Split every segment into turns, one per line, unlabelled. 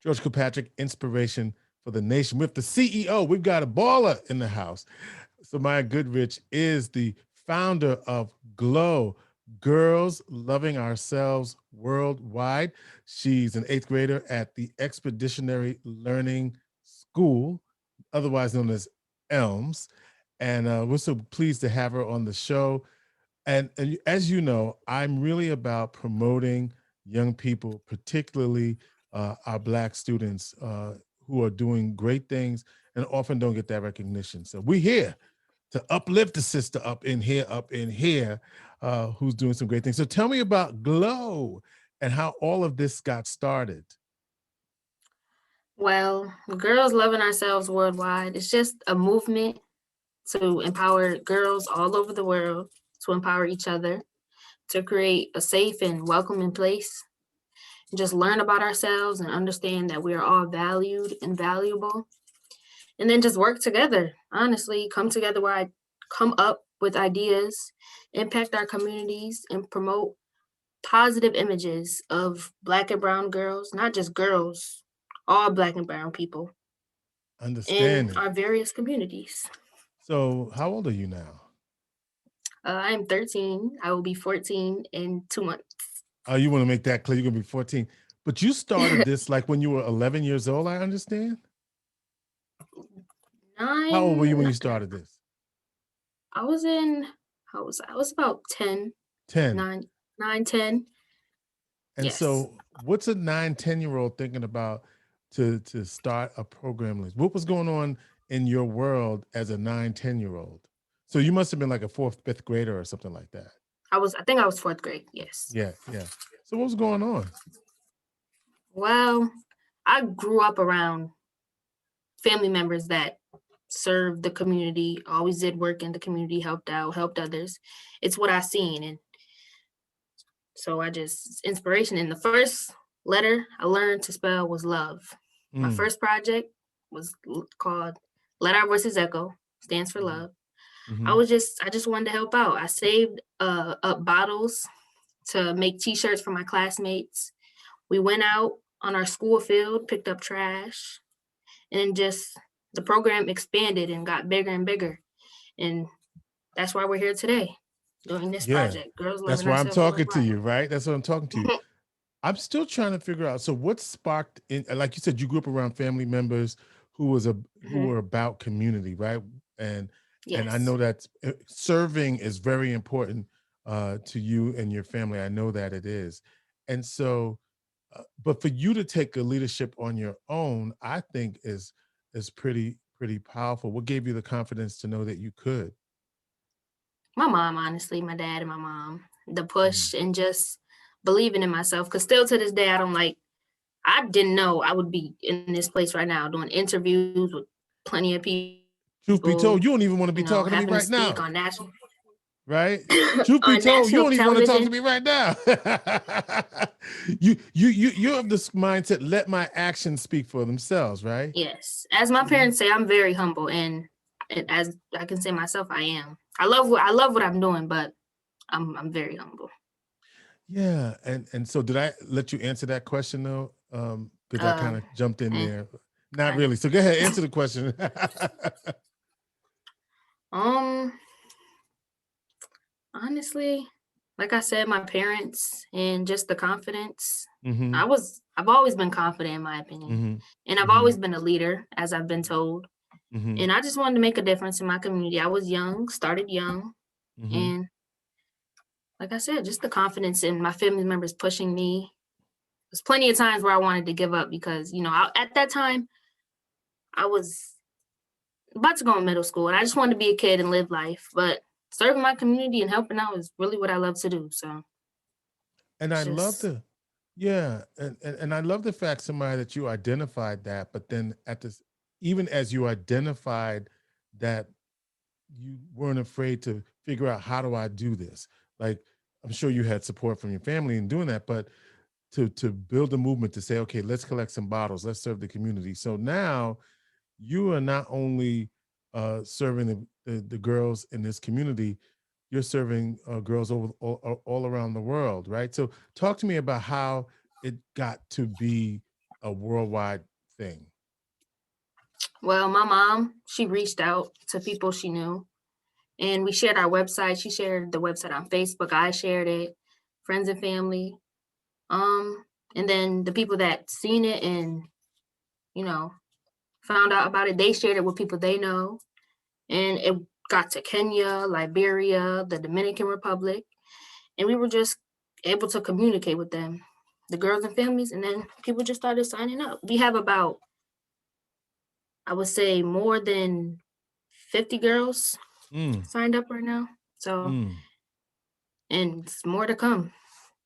George Kilpatrick, inspiration for the nation. With the CEO, we've got a baller in the house. Samaia Goodrich is the founder of G.L.O.W, Girls Loving Ourselves Worldwide. She's an eighth grader at the Expeditionary Learning School, otherwise known as ELMS. And we're so pleased to have her on the show. And as you know, I'm really about promoting young people, particularly our Black students who are doing great things and often don't get that recognition. So we're here to uplift the sister up in here, who's doing some great things. So tell me about G.L.O.W and how all of this got started.
Well, Girls Loving Ourselves Worldwide is just a movement to empower girls all over the world, to empower each other, to create a safe and welcoming place, just learn about ourselves and understand that we are all valued and valuable, and then just work together. Honestly, come together where I come up with ideas, impact our communities, and promote positive images of Black and Brown girls, not just girls, all Black and Brown people in
Understanding.
our various communities.
So how old are you now?
I am 13. I will be 14 in 2 months.
You want to make that clear, you're gonna be 14. But you started this like when you were 11 years old, I understand? How old were you
Nine.
when you started this?
I was in. How was I? I was about 10,
10.
9, 9, 10.
And
Yes.
so what's a 9, 10-year-old thinking about to start a program like this? What was going on in your world as a 9, 10-year-old? So you must have been like a fourth, fifth grader or something like that.
I was. I think I was fourth grade. Yes.
Yeah, yeah. So what was going on?
Well, I grew up around family members that served the community, always did work in the community, helped out, helped others. It's what I seen, and so I just inspiration. And the first letter I learned to spell was love. My
Mm,
first project was called "Let Our Voices Echo," stands for
mhm,
love.
mhm.
I just wanted to help out. I saved up bottles to make T-shirts for my classmates. We went out on our school field, picked up trash, and just the program expanded and got bigger and bigger. And that's why we're here today doing this
Yeah.
project, Girls
That's
Loving
why I'm
Ourselves
talking to
Worldwide.
you, right? That's what I'm talking to you. I'm still trying to figure out. So what sparked in, like you said, you grew up around family members who
Mhm.
were about community, right? And and I
Yes.
know that serving is very important to you and your family. I know that it is. And so, but for you to take a leadership on your own, I think is pretty powerful. What gave you the confidence to know that you could?
My mom, honestly, my dad and my mom, the
Mhm.
push and just believing in myself. Cause still to this day, I didn't know I would be in this place right now doing interviews with plenty of
Truth be
people,
told, you don't even want to be talking to me
having to
right
speak
now.
on national
Right? Truth be
on
told, you
national
don't even want to talk to
television.
me right now. You're of this mindset, let my actions speak for themselves, right?
Yes. As my
Mhm.
parents say, I'm very humble and as I can say myself, I am. I love what I'm doing, but I'm very humble.
Yeah, and so did I let you answer that question though? Because I kind
Um,
of jumped in
eh,
there. Not
kind of.
really. So go ahead, answer the question.
Um, Honestly, like I said, my parents and just the confidence.
Mm-hmm.
I've always been confident in my opinion.
Mm-hmm.
And I've
Mm-hmm.
always been a leader, as I've been told.
Mm-hmm.
And I just wanted to make a difference in my community. I was young, started young,
Mm-hmm.
and like I said, just the confidence in my family members pushing me. There's plenty of times where I wanted to give up because, at that time, I was about to go in middle school and I just wanted to be a kid and live life. But serving my community and helping out is really what I love to do. So
And I
it's
love
just,
the yeah, and I love the fact, somebody, that you identified that, but then at this, even as you identified that, you weren't afraid to figure out, how do I do this? Like, I'm sure you had support from your family in doing that, but to build a movement to say, okay, let's collect some bottles, let's serve the community. So now you are not only serving the girls in this community, you're serving girls all around the world, right? So talk to me about how it got to be a worldwide thing?
Well, my mom, she reached out to people she knew, and we shared our website. She shared the website on Facebook. I shared it, friends and family. Um, and then the people that seen it and, you know, found out about it, they shared it with people they know. And it got to Kenya, Liberia, the Dominican Republic, and we were just able to communicate with them, the girls and families, and then people just started signing up. We have about, I would say, more than 50 girls
Mm,
signed up right now. So,
mm.
and it's more to come.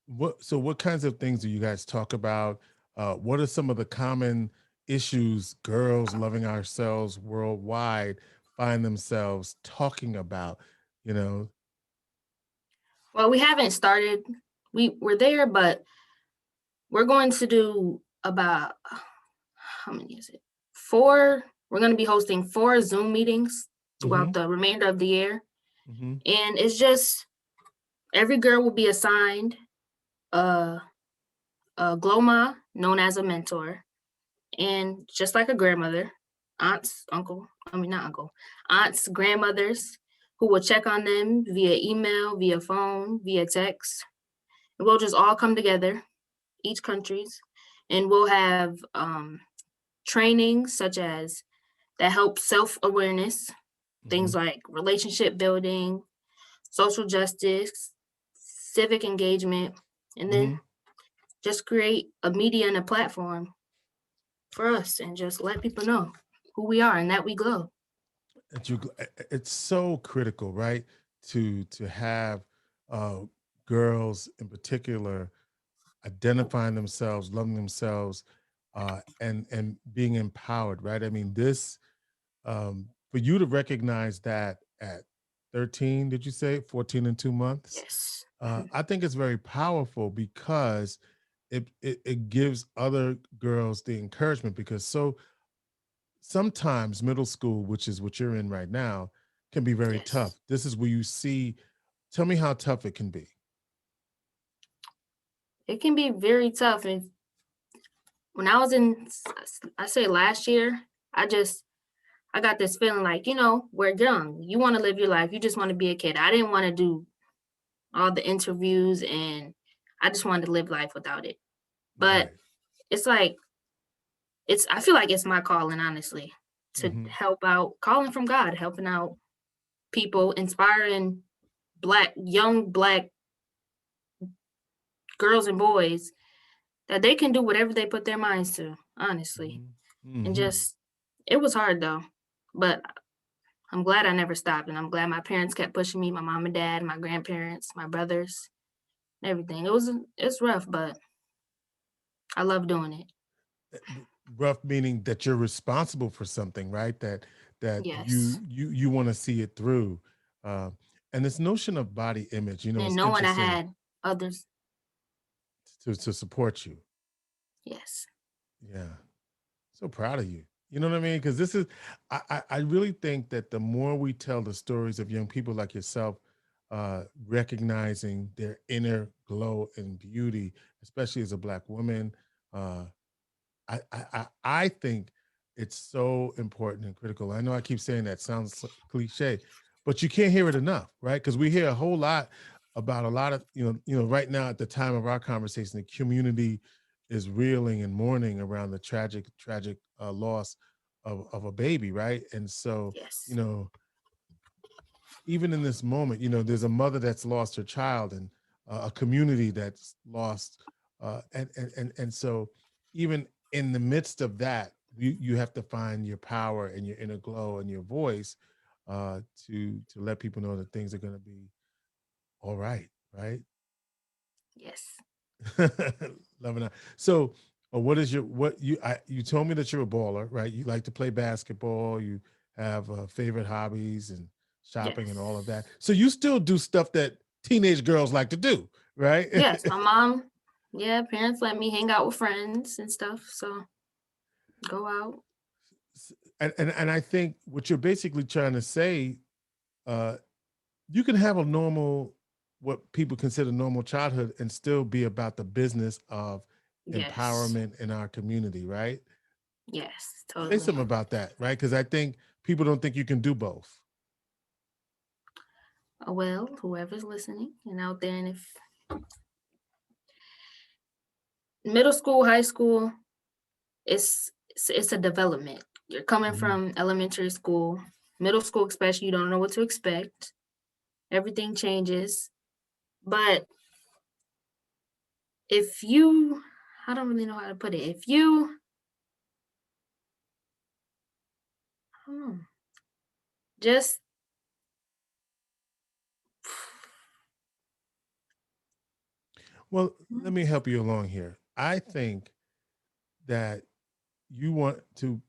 What kinds of things do you guys talk about? What are some of the common issues girls loving ourselves worldwide find themselves talking about? You know,
Well, we haven't started. We're there, but we're going to do about, how many is it? Four. We're going to be hosting four Zoom meetings
mm-hmm,
throughout the remainder of the year.
mm-hmm,
And it's just every girl will be assigned a, a GLOMA, known as a mentor. And just like a grandmother, aunts, uncle, I mean, not uncle, aunts, grandmothers who will check on them via email, via phone, via text. And we'll just all come together, each countries, and we'll have trainings such as that help self-awareness,
mm-hmm,
things like relationship building, social justice, civic engagement, and
mm-hmm.
then just create a media and a platform for us and just let people know who we are and that we glow.
It's so critical, right? To have uh, girls in particular identifying themselves, loving themselves, and being empowered, right? I mean, this for you to recognize that at 13, did you say 14 and 2 months?
Yes. Mhm.
I think it's very powerful because it gives other girls the encouragement because so sometimes middle school, which is what you're in right now, can be very
Yes.
tough. This is where you see, tell me how tough it can be.
It can be very tough. And when I was in, I say last year, I just, I got this feeling like, we're young. You want to live your life. You just want to be a kid. I didn't want to do all the interviews and I just wanted to live life without it. But
Right.
it's like, I feel like it's my calling, honestly, to
Hmm.
help out, calling from God, helping out people, inspiring young black girls and boys that they can do whatever they put their minds to, honestly.
Hmm.
And
Hmm.
just, it was hard though, but I'm glad I never stopped. And I'm glad my parents kept pushing me, my mom and dad, my grandparents, my brothers, everything. It's rough, but I love doing it.
Rough meaning that you're responsible for something, right? That
Yes.
you want to see it through. Uh, and this notion of body image,
And
it's
knowing I
interesting
had others,
to support you.
yes.
Yeah. So proud of you. You know what I mean? Because this is, I really think that the more we tell the stories of young people like yourself, recognizing their inner glow and beauty, especially as a Black woman, uh, I think it's so important and critical. I know I keep saying that sounds cliche, but you can't hear it enough, right? Because we hear a whole lot about a lot of right now at the time of our conversation, the community is reeling and mourning around the tragic loss of a baby, right? And so you
Yes.
know even in this moment, there's a mother that's lost her child and a community that's lost, and so even in the midst of that, you have to find your power and your inner glow and your voice to let people know that things are going to be all right, right?
Yes.
Loving that. So, what is your what you told me that you're a baller, right? You like to play basketball. You have favorite hobbies and shopping and all of
Yes.
that. So you still do stuff that teenage girls like to do, right?
Yes. My mom, yeah, parents let me hang out with friends and stuff. So go out.
And I think what you're basically trying to say, uh, you can have a normal, what people consider normal childhood, and still be about the business of
Yes.
empowerment in our community, right?
Yes,
Say
totally.
something about that, right? Because I think people don't think you can do both.
Well, whoever's listening and out there, and if middle school, high school, it's a development. You're coming
Mhm.
from elementary school, middle school, especially. You don't know what to expect. Everything changes, but if you, I don't really know how to put it. If you, I don't know, just
Well, let me help you along here. I think that you want to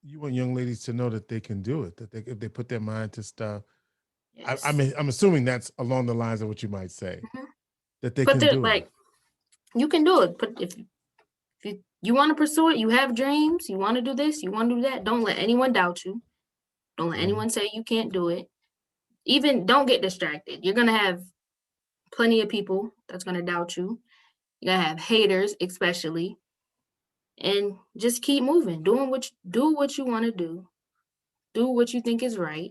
you want young ladies to know that they can do it, that they if they put their mind to stuff. I
yes,
mean, I'm assuming that's along the lines of what you might say,
mhm.
that they
Put
can
the
do it.
like you can do it. Put if you want to pursue it, you have dreams, you want to do this, you want to do that. Don't let anyone doubt you. Don't let
Mhm.
anyone say you can't do it. Even don't get distracted. You're gonna have plenty of people that's gonna doubt you. You're gonna have haters, especially, and just keep moving, do what you want to do what you think is right.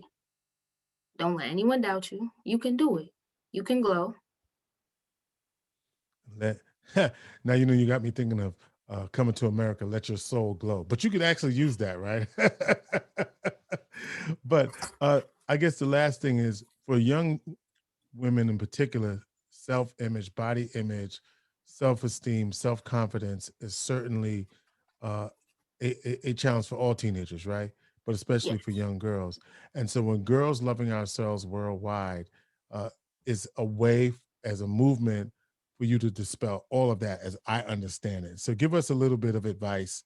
Don't let anyone doubt you. You can do it. You can glow.
Let now you know you got me thinking of coming to America. Let your soul glow, but you could actually use that, right? But I guess the last thing is for young women in particular, self-image, body image, self-esteem, self-confidence is certainly uh, a challenge for all teenagers, right? But especially for
Yes.
young girls. And so when Girls Loving Ourselves Worldwide uh, is a way as a movement for you to dispel all of that as I understand it. So give us a little bit of advice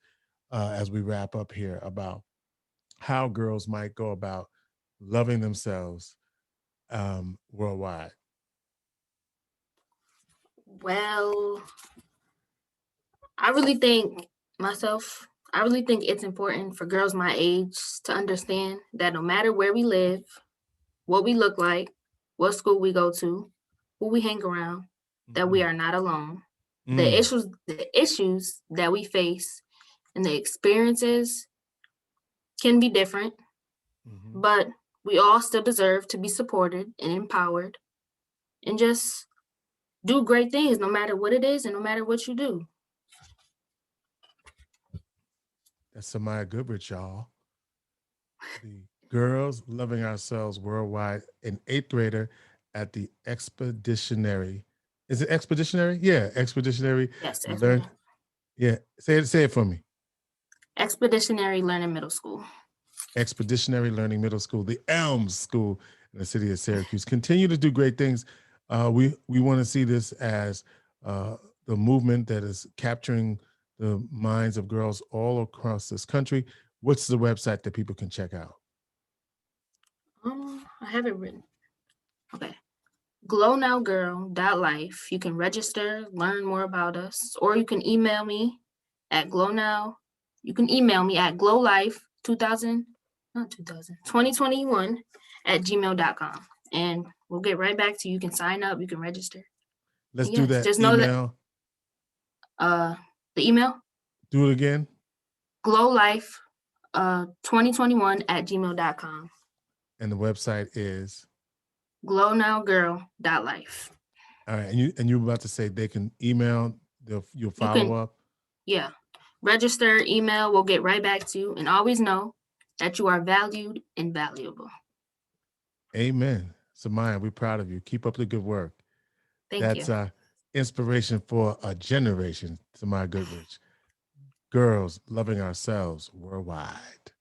as we wrap up here about how girls might go about loving themselves worldwide.
Well, I really think myself, I really think it's important for girls my age to understand that no matter where we live, what we look like, what school we go to, who we hang around, that we
Mhm.
are not alone.
Mm,
The issues that we face and the experiences can be different,
mhm.
but we all still deserve to be supported and empowered and just do great things no matter what it is and no matter what you do.
That's Samaia Goodrich, y'all. The Girls Loving Ourselves Worldwide, an eighth grader at the Expeditionary. Is it Expeditionary? Yeah, Expeditionary.
Yes,
Learn. Yeah, say it for me.
Expeditionary Learning Middle School.
Expeditionary Learning Middle School, the Elms School in the city of Syracuse. Continue to do great things. We want to see this as the movement that is capturing the minds of girls all across this country. What's the website that people can check out?
I have it written. Okay. glownowgirl.life. You can register, learn more about us, or you can email me at glownow. You can email me at glowlife 2021 at gmail.com. And we'll get right back to you. You can sign up, you can register.
Let's
And
do
yes,
that
just know that
email.
the email,
Do it again.
glowlife 2021 at gmail.com.
And the website is
glownowgirl.life.
all right. And you were about to say they can email, you'll
You
follow
can,
up.
yeah, register, email, we'll get right back to you. And always know that you are valued and valuable.
Amen. Samaya, we're proud of you. Keep up the good work.
Thank you.
That's inspiration for a generation, Samaya Goodrich. Girls loving ourselves worldwide.